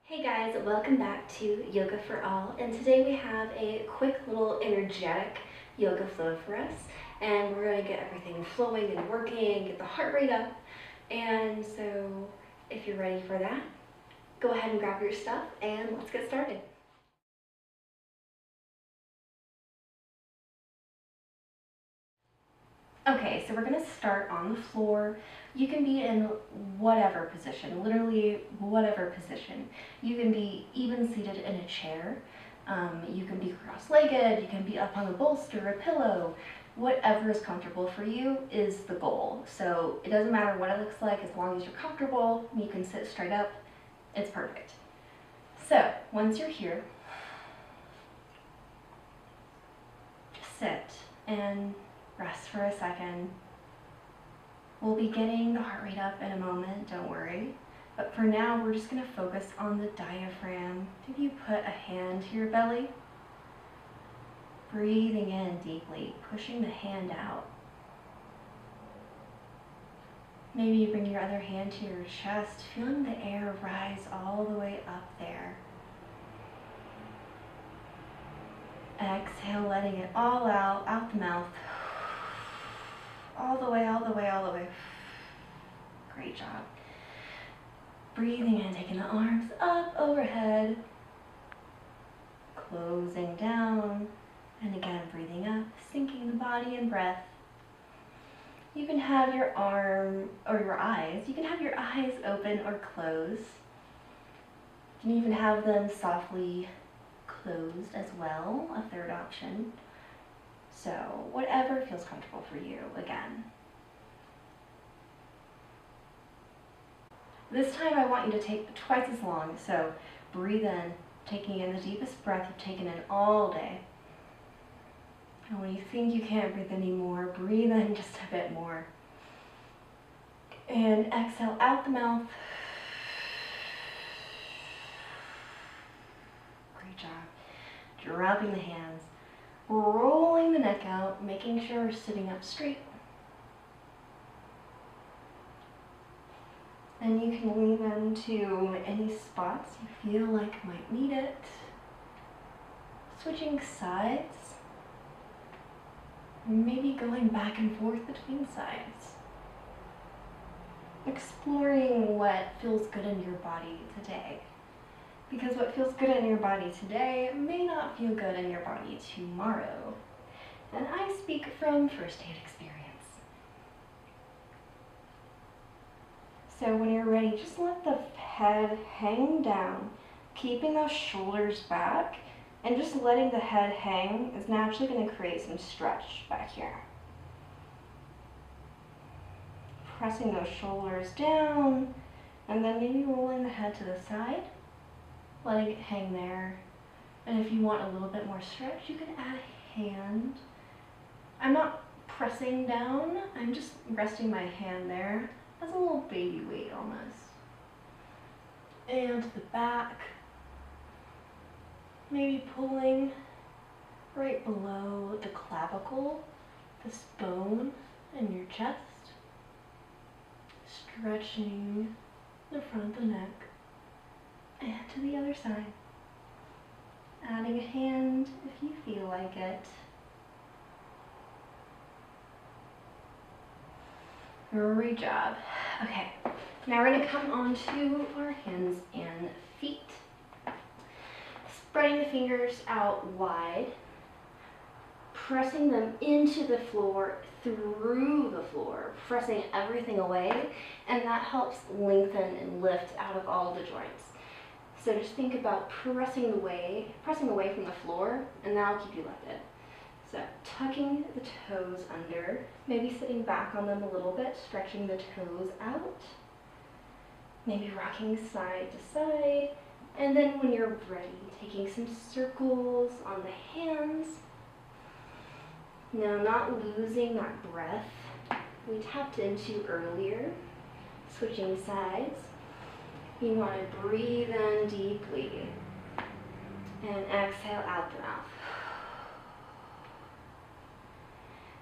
Hey guys, welcome back to Yoga for All, and today we have a quick little energetic yoga flow for us, and we're going to get everything flowing and working, get the heart rate up. And so if you're ready for that, go ahead and grab your stuff and let's get started. Okay, so we're going to start on the floor. You can be in whatever position, literally whatever position. You can be even seated in a chair. You can be cross-legged, you can be up on a bolster, a pillow. Whatever is comfortable for you is the goal. So it doesn't matter what it looks like, as long as you're comfortable, you can sit straight up, it's perfect. So once you're here, just sit and rest for a second. We'll be getting the heart rate up in a moment, don't worry. But for now, we're just going to focus on the diaphragm. If you put a hand to your belly, breathing in deeply, pushing the hand out. Maybe you bring your other hand to your chest, feeling the air rise all the way up there. Exhale, letting it all out the mouth. All the way, all the way, all the way. Great job. Breathing in, taking the arms up overhead. Closing down. And again, breathing up, sinking the body and breath. You can have your arm or your eyes. You can have your eyes open or closed. You can even have them softly closed as well, a third option. So whatever feels comfortable for you, again. This time I want you to take twice as long, so breathe in, taking in the deepest breath you've taken in all day. And when you think you can't breathe anymore, breathe in just a bit more. And exhale out the mouth. Great job. Dropping the hands. Rolling the neck out, making sure we're sitting up straight. And you can lean into any spots you feel like might need it. Switching sides. Maybe going back and forth between sides. Exploring what feels good in your body today. Because what feels good in your body today may not feel good in your body tomorrow. And I speak from first-hand experience. So when you're ready, just let the head hang down, keeping those shoulders back, and just letting the head hang is naturally going to create some stretch back here. Pressing those shoulders down, and then maybe rolling the head to the side. Letting it hang there. And if you want a little bit more stretch, you can add a hand. I'm not pressing down, I'm just resting my hand there as a little baby weight almost. And to the back. Maybe pulling right below the clavicle, this bone in your chest. Stretching the front of the neck. And to the other side. Adding a hand if you feel like it. Great job. Okay, now we're going to come onto our hands and feet. Spreading the fingers out wide. Pressing them into the floor, through the floor. Pressing everything away. And that helps lengthen and lift out of all the joints. So just think about pressing away from the floor, and that'll keep you lifted. So tucking the toes under, maybe sitting back on them a little bit, stretching the toes out. Maybe rocking side to side. And then when you're ready, taking some circles on the hands. Now not losing that breath we tapped into earlier. Switching sides. You want to breathe in deeply and exhale out the mouth.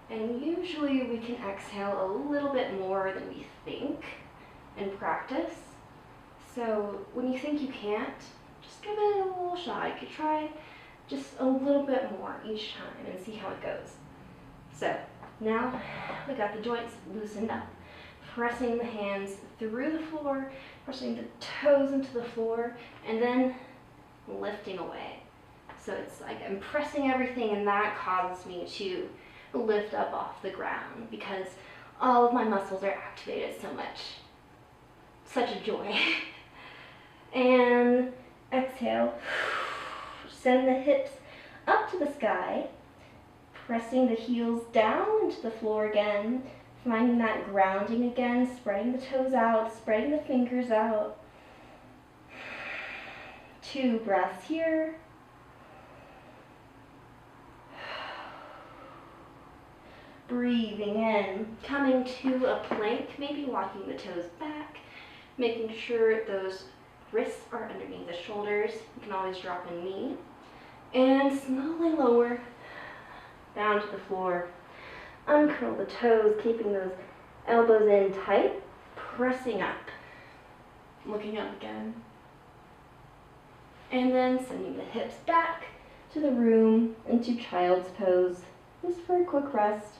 And usually we can exhale a little bit more than we think in practice. So when you think you can't, just give it a little shot. You could try just a little bit more each time and see how it goes. So now we got the joints loosened up. Pressing the hands through the floor, pressing the toes into the floor, and then lifting away. So it's like I'm pressing everything, and that causes me to lift up off the ground because all of my muscles are activated so much. Such a joy. And exhale. Send the hips up to the sky, pressing the heels down into the floor again, finding that grounding again, spreading the toes out, spreading the fingers out. 2 breaths here. Breathing in, coming to a plank, maybe walking the toes back, making sure those wrists are underneath the shoulders. You can always drop a knee. And slowly lower down to the floor. Uncurl the toes, keeping those elbows in tight, pressing up. Looking up again. And then sending the hips back to the room into child's pose, just for a quick rest.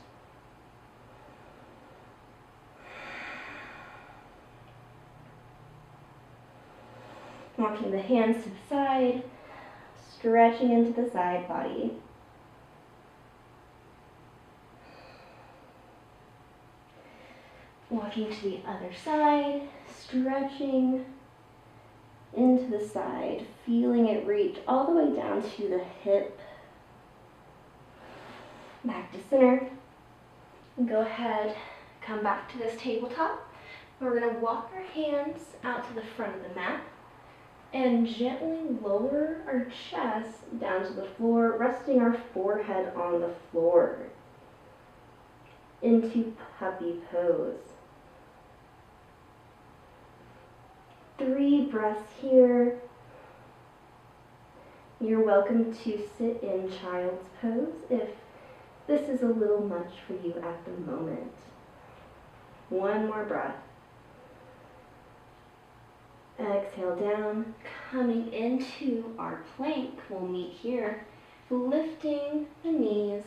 Walking the hands to the side, stretching into the side body. Walking to the other side, stretching into the side, feeling it reach all the way down to the hip. Back to center. And go ahead, come back to this tabletop. We're going to walk our hands out to the front of the mat and gently lower our chest down to the floor, resting our forehead on the floor into puppy pose. 3 breaths here. You're welcome to sit in child's pose if this is a little much for you at the moment. 1 more breath. Exhale down, coming into our plank. We'll meet here, lifting the knees,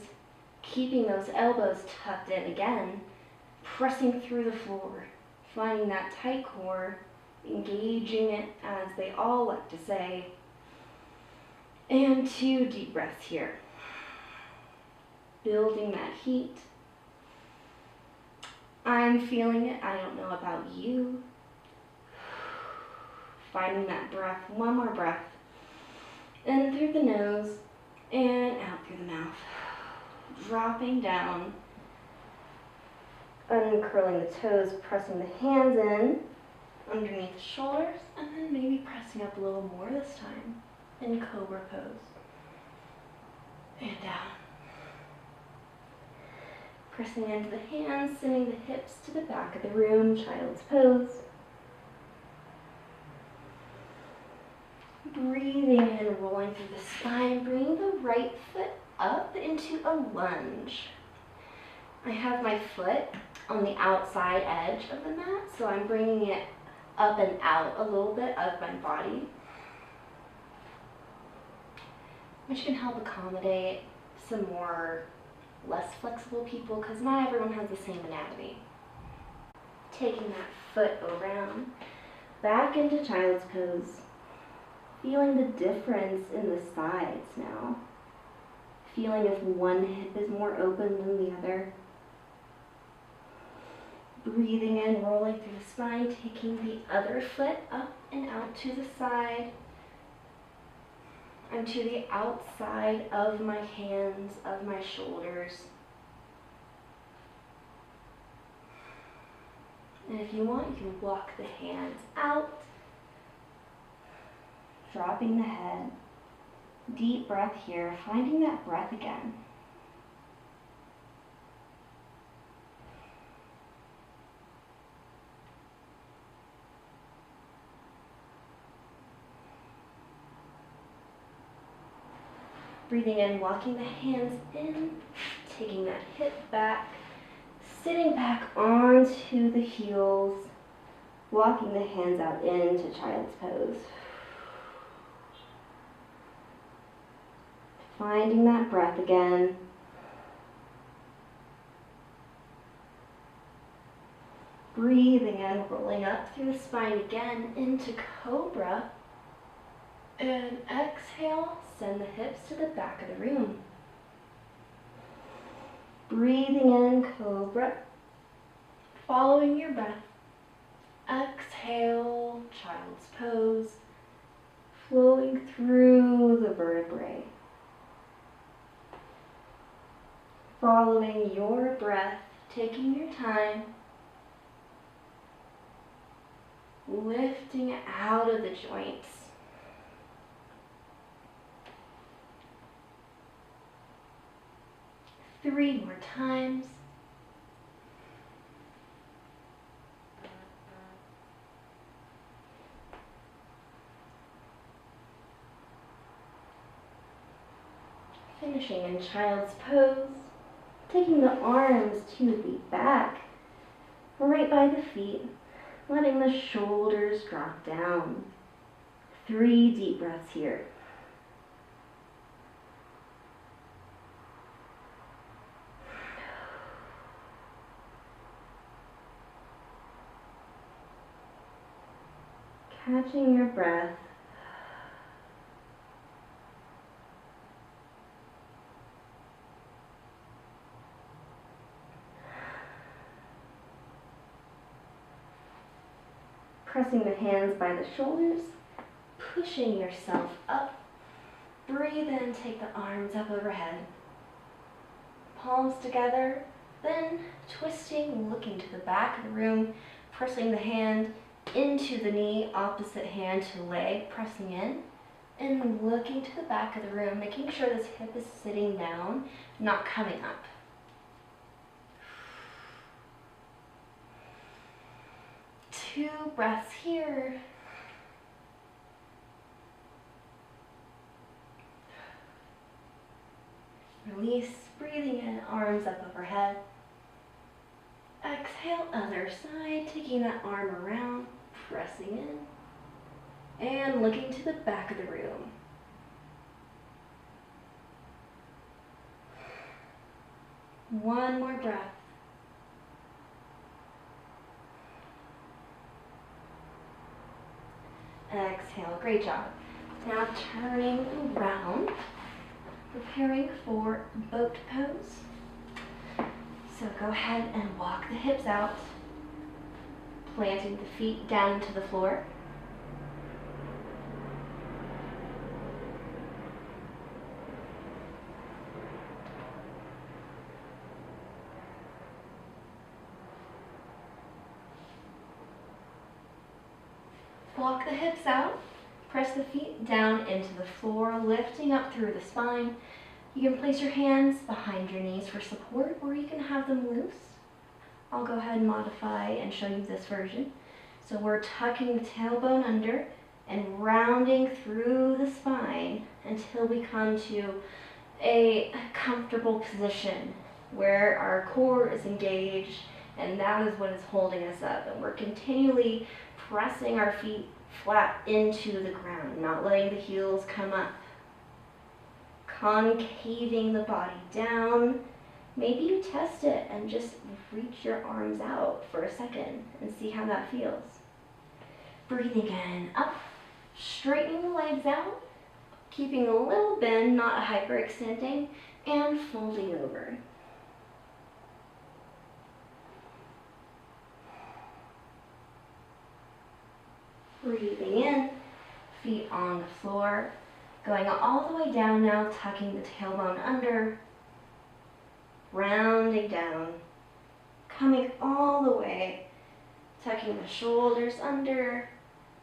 keeping those elbows tucked in again, pressing through the floor, finding that tight core, engaging it as they all like to say. And 2 deep breaths here. Building that heat. I'm feeling it. I don't know about you. Finding that breath. 1 more breath. In through the nose and out through the mouth. Dropping down. Uncurling the toes, pressing the hands in underneath the shoulders, and then maybe pressing up a little more this time in cobra pose. And down. Pressing into the hands, sending the hips to the back of the room, child's pose. Breathing in, rolling through the spine, bringing the right foot up into a lunge. I have my foot on the outside edge of the mat, so I'm bringing it up and out a little bit of my body, which can help accommodate some more less flexible people because not everyone has the same anatomy. Taking that foot around, back into child's pose. Feeling the difference in the sides now. Feeling if one hip is more open than the other. Breathing in, rolling through the spine, taking the other foot up and out to the side. And to the outside of my hands, of my shoulders. And if you want, you can walk the hands out. Dropping the head. Deep breath here, finding that breath again. Breathing in, walking the hands in, taking that hip back, sitting back onto the heels, Walking the hands out into child's pose. Finding that breath again. Breathing in, rolling up through the spine again into cobra. And exhale, send the hips to the back of the room. Breathing in, cobra. Following your breath. Exhale, child's pose. Flowing through the vertebrae. Following your breath, taking your time. Lifting out of the joints. Three more times. Finishing in child's pose, taking the arms to the back, right by the feet, letting the shoulders drop down. 3 deep breaths here. Catching your breath. Pressing the hands by the shoulders, pushing yourself up. Breathe in, take the arms up overhead. Palms together, then twisting, looking to the back of the room, pressing the hand into the knee, opposite hand to leg, pressing in, and looking to the back of the room, making sure this hip is sitting down, not coming up. Two breaths here. Release, breathing in, arms up overhead. Exhale, other side, taking that arm around, pressing in, and looking to the back of the room. One more breath. Exhale, great job. Now turning around, preparing for boat pose. So go ahead and walk the hips out, planting the feet down into the floor. Walk the hips out, press the feet down into the floor, lifting up through the spine. You can place your hands behind your knees for support, or you can have them loose. I'll go ahead and modify and show you this version. So we're tucking the tailbone under and rounding through the spine until we come to a comfortable position where our core is engaged, and that is what is holding us up. And we're continually pressing our feet flat into the ground, not letting the heels come up. Concaving the body down. Maybe you test it and just reach your arms out for a second and see how that feels. Breathing in, up, straightening the legs out, keeping a little bend, not hyperextending, and folding over. Breathing in, feet on the floor, going all the way down now, tucking the tailbone under, rounding down, coming all the way, tucking the shoulders under,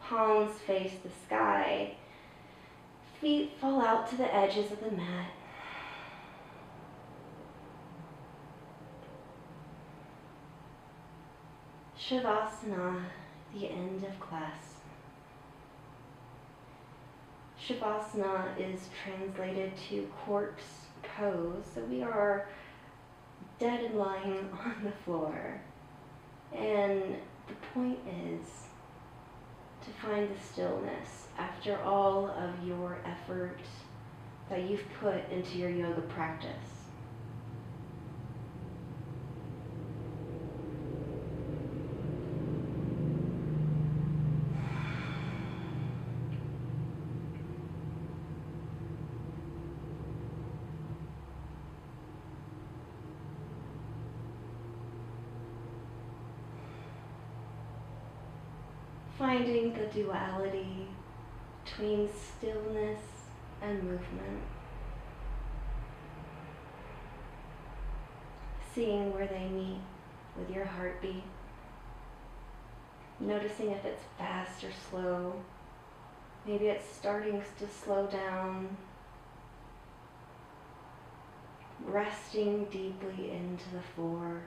palms face the sky, feet fall out to the edges of the mat. Shavasana, the end of class. Shavasana is translated to corpse pose, so we are dead and lying on the floor. And the point is to find the stillness after all of your effort that you've put into your yoga practice. Finding the duality between stillness and movement. Seeing where they meet with your heartbeat. Noticing if it's fast or slow. Maybe it's starting to slow down. Resting deeply into the floor.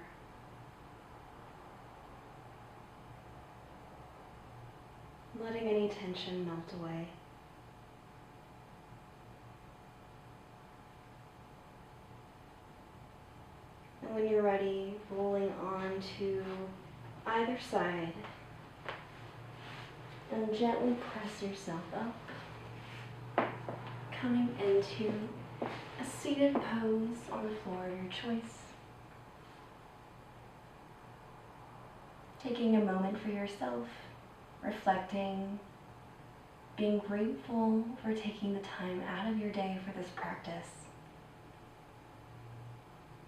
Letting any tension melt away. And when you're ready, rolling on to either side. And gently press yourself up. Coming into a seated pose on the floor of your choice. Taking a moment for yourself. Reflecting, being grateful for taking the time out of your day for this practice.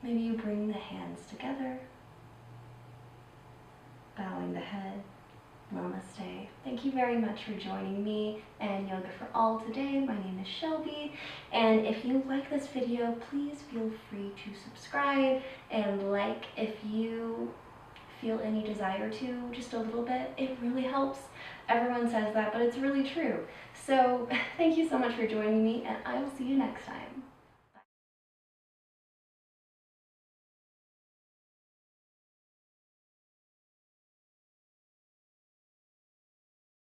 Maybe you bring the hands together, bowing the head. Namaste. Thank you very much for joining me and Yoga for All today. My name is Shelby, and if you like this video, please feel free to subscribe and like if you feel any desire to, just a little bit. It really helps. Everyone says that, but it's really true. So thank you so much for joining me, and I will see you next time.